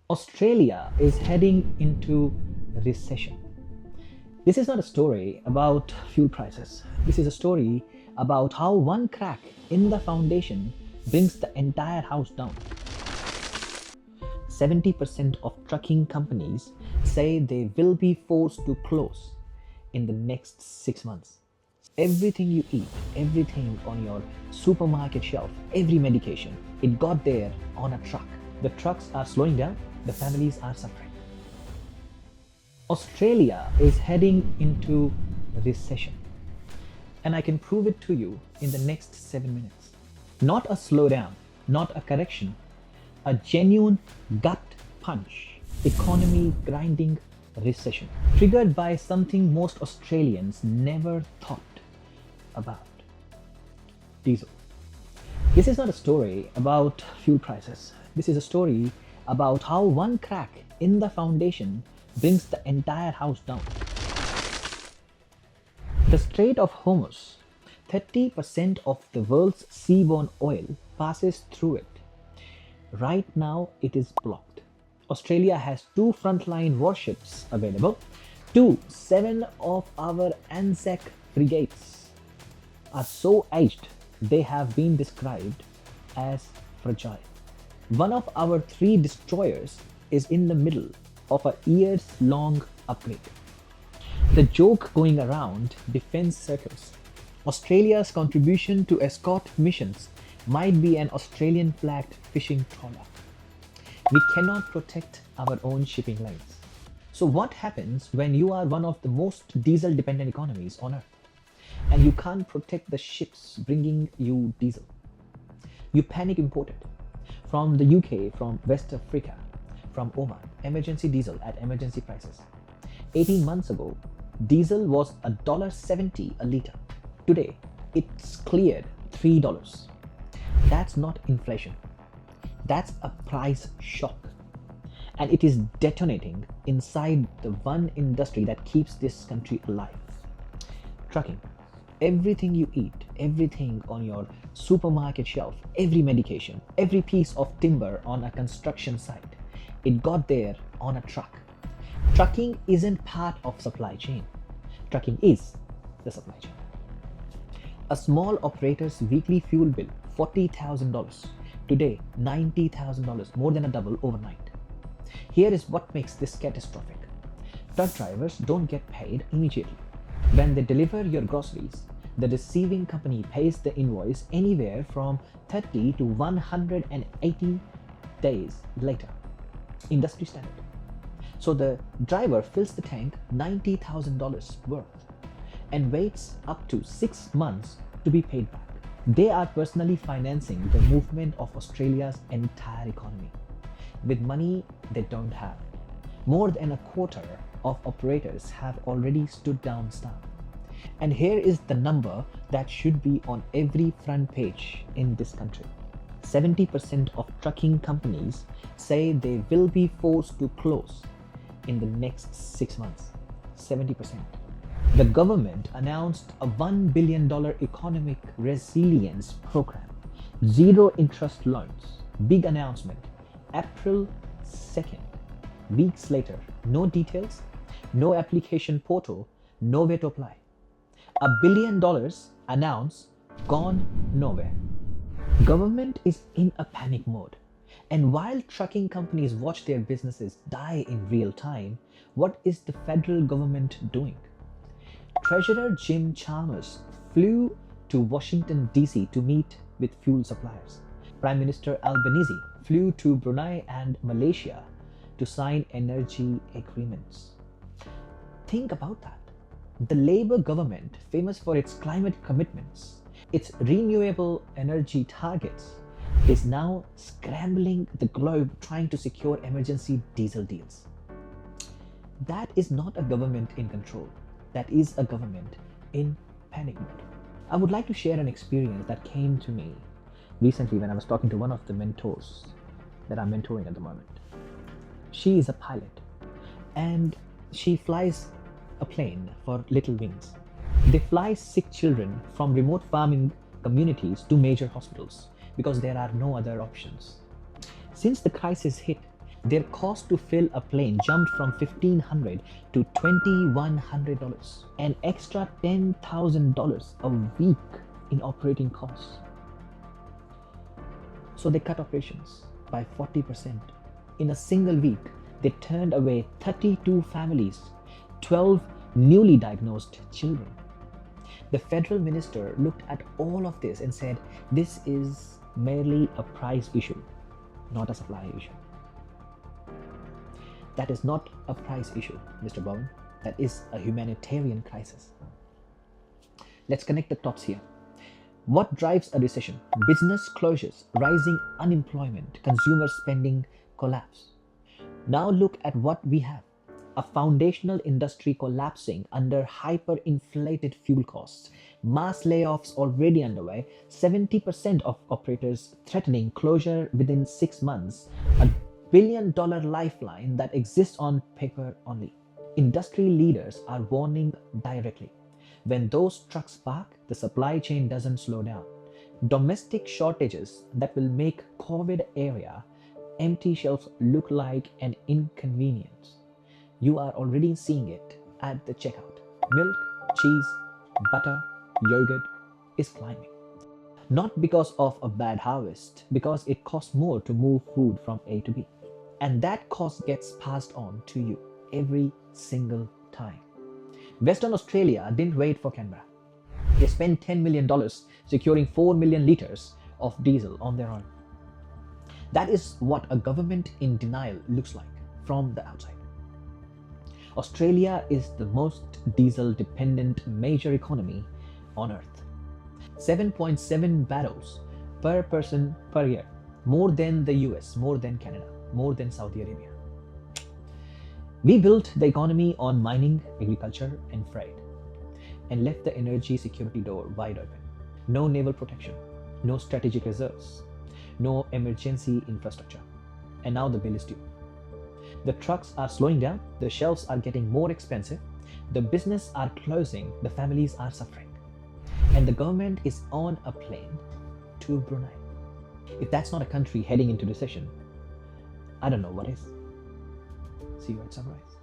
Australia is heading into recession. This is not a story about fuel prices. This is a story about how one crack in the foundation brings the entire house down. 70% of trucking companies say they will be forced to close in the next 6 months. Everything you eat, everything on your supermarket shelf, every medication, it got there on a truck. The trucks are slowing down, the families are suffering. Australia is heading into recession, and I can prove it to you in the next 7 minutes. Not a slowdown, not a correction, a genuine gut punch, economy grinding recession, triggered by something most Australians never thought about: diesel. This is not a story about fuel prices. This is a story about how one crack in the foundation brings the entire house down. The Strait of Hormuz, 30% of the world's seaborne oil passes through it. Right now, it is blocked. Australia has 2 frontline warships available. 7 of our Anzac frigates are so aged they have been described as fragile. One of our 3 destroyers is in the middle of a years-long upgrade. The joke going around defense circles: Australia's contribution to escort missions might be an Australian flagged fishing trawler. We cannot protect our own shipping lanes. So what happens when you are one of the most diesel dependent economies on earth and you can't protect the ships bringing you diesel? You panic import it from the UK, from West Africa, from Oman, emergency diesel at emergency prices. 18 months ago, diesel was $1.70 a litre. Today, it's cleared $3. That's not inflation. That's a price shock. And it is detonating inside the one industry that keeps this country alive: trucking. Everything you eat, everything on your supermarket shelf, every medication, every piece of timber on a construction site, it got there on a truck. Trucking isn't part of supply chain. Trucking is the supply chain. A small operator's weekly fuel bill, $40,000. Today, $90,000, more than a double overnight. Here is what makes this catastrophic. Truck drivers don't get paid immediately. When they deliver your groceries, the receiving company pays the invoice anywhere from 30 to 180 days later. Industry standard. So the driver fills the tank $90,000 worth and waits up to 6 months to be paid back. They are personally financing the movement of Australia's entire economy with money they don't have. More than a quarter of operators have already stood down staff. And here is the number that should be on every front page in this country. 70% of trucking companies say they will be forced to close in the next 6 months. 70%. The government announced a $1 billion economic resilience program. 0 interest loans. Big announcement. April 2nd. Weeks later, no details, no application portal, nowhere to apply. $1 billion announced, gone nowhere. Government is in a panic mode. And while trucking companies watch their businesses die in real time, what is the federal government doing? Treasurer Jim Chalmers flew to Washington, D.C. to meet with fuel suppliers. Prime Minister Albanese flew to Brunei and Malaysia to sign energy agreements. Think about that. The Labour government, famous for its climate commitments, its renewable energy targets, is now scrambling the globe trying to secure emergency diesel deals. That is not a government in control. That is a government in panic mode. I would like to share an experience that came to me recently when I was talking to one of the mentors that I'm mentoring at the moment. She is a pilot and she flies a plane for Little Wings. They fly sick children from remote farming communities to major hospitals because there are no other options. Since the crisis hit, Their cost to fill a plane jumped from $1,500 to $2,100, an extra $10,000 a week in operating costs. So they cut operations by 40%. In a single week, they turned away 32 families, 12 newly diagnosed children. The federal minister looked at all of this and said, this is merely a price issue, not a supply issue. That is not a price issue, Mr. Bowen. That is a humanitarian crisis. Let's connect the dots here. What drives a recession? Business closures, rising unemployment, consumer spending collapse. Now look at what we have. A foundational industry collapsing under hyperinflated fuel costs, mass layoffs already underway, 70% of operators threatening closure within 6 months, a billion-dollar lifeline that exists on paper only. Industry leaders are warning directly. When those trucks park, the supply chain doesn't slow down. Domestic shortages that will make COVID era empty shelves look like an inconvenience. You are already seeing it at the checkout. Milk, cheese, butter, yogurt is climbing. Not because of a bad harvest, because it costs more to move food from A to B. And that cost gets passed on to you every single time. Western Australia didn't wait for Canberra. They spent $10 million securing 4 million litres of diesel on their own. That is what a government in denial looks like from the outside. Australia is the most diesel dependent major economy on earth. 7.7 barrels per person per year, more than the US, more than Canada, more than Saudi Arabia. We built the economy on mining, agriculture, and freight, and left the energy security door wide open. No naval protection, no strategic reserves, no emergency infrastructure. And now the bill is due. The trucks are slowing down, the shelves are getting more expensive, the businesses are closing, the families are suffering. And the government is on a plane to Brunei. If that's not a country heading into recession, I don't know what is. See you at sunrise.